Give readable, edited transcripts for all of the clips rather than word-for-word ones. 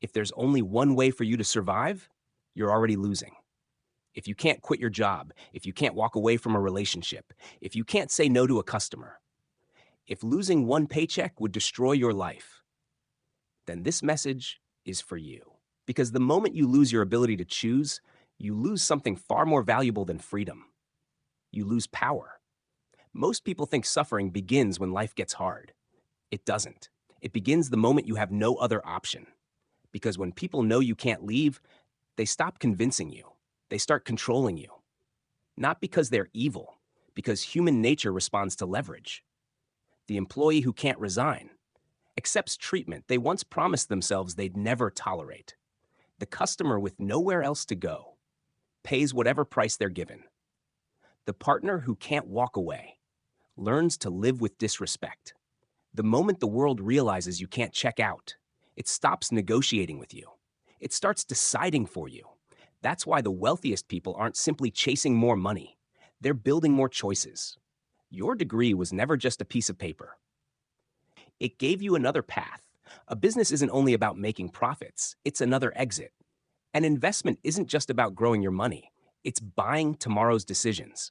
If there's only one way for you to survive, you're already losing. If you can't quit your job, if you can't walk away from a relationship, if you can't say no to a customer, if losing one paycheck would destroy your life, then this message is for you. Because the moment you lose your ability to choose, you lose something far more valuable than freedom. You lose power. Most people think suffering begins when life gets hard. It doesn't. It begins the moment you have no other option. Because when people know you can't leave, they stop convincing you. They start controlling you. Not because they're evil, because human nature responds to leverage. The employee who can't resign accepts treatment they once promised themselves they'd never tolerate. The customer with nowhere else to go pays whatever price they're given. The partner who can't walk away learns to live with disrespect. The moment the world realizes you can't check out, it stops negotiating with you. It starts deciding for you. That's why the wealthiest people aren't simply chasing more money. They're building more choices. Your degree was never just a piece of paper. It gave you another path. A business isn't only about making profits, it's another exit. An investment isn't just about growing your money, it's buying tomorrow's decisions.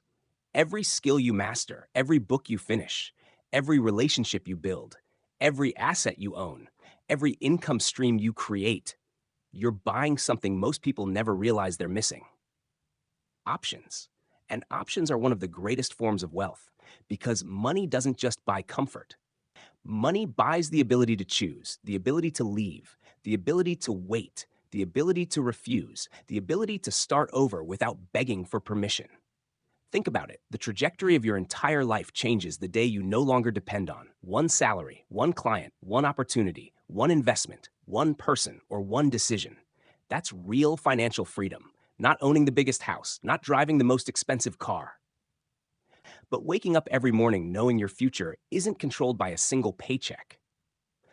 Every skill you master, every book you finish, every relationship you build, every asset you own, every income stream you create, you're buying something most people never realize they're missing. Options. And options are one of the greatest forms of wealth because money doesn't just buy comfort. Money buys the ability to choose, the ability to leave, the ability to wait, the ability to refuse, the ability to start over without begging for permission. Think about it. The trajectory of your entire life changes the day you no longer depend on one salary, one client, one opportunity, one investment, one person, or one decision. That's real financial freedom, not owning the biggest house, not driving the most expensive car. But waking up every morning knowing your future isn't controlled by a single paycheck.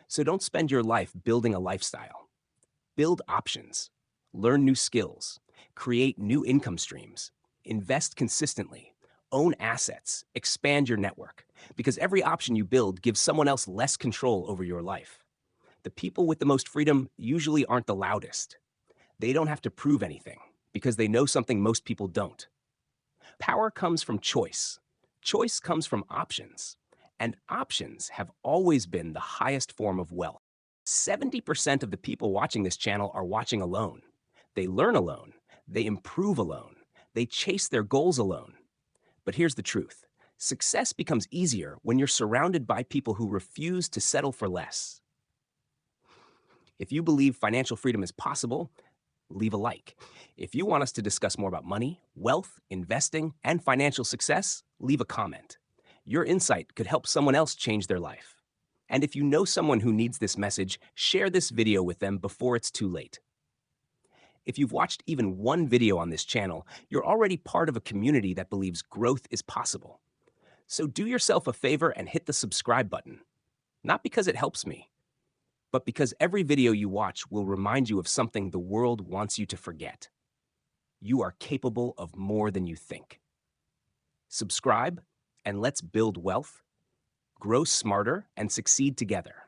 So don't spend your life building a lifestyle. Build options. Learn new skills. Create new income streams. Invest consistently. Own assets. Expand your network. Because every option you build gives someone else less control over your life. The people with the most freedom usually aren't the loudest. They don't have to prove anything because they know something most people don't. Power comes from choice. Choice comes from options. And options have always been the highest form of wealth. 70% of the people watching this channel are watching alone. They learn alone. They improve alone. They chase their goals alone. But here's the truth. Success becomes easier when you're surrounded by people who refuse to settle for less. If you believe financial freedom is possible, leave a like. If you want us to discuss more about money, wealth, investing, and financial success, leave a comment. Your insight could help someone else change their life. And if you know someone who needs this message, share this video with them before it's too late. If you've watched even one video on this channel, you're already part of a community that believes growth is possible. So do yourself a favor and hit the subscribe button. Not because it helps me, but because every video you watch will remind you of something the world wants you to forget. You are capable of more than you think. Subscribe, and let's build wealth, grow smarter, and succeed together.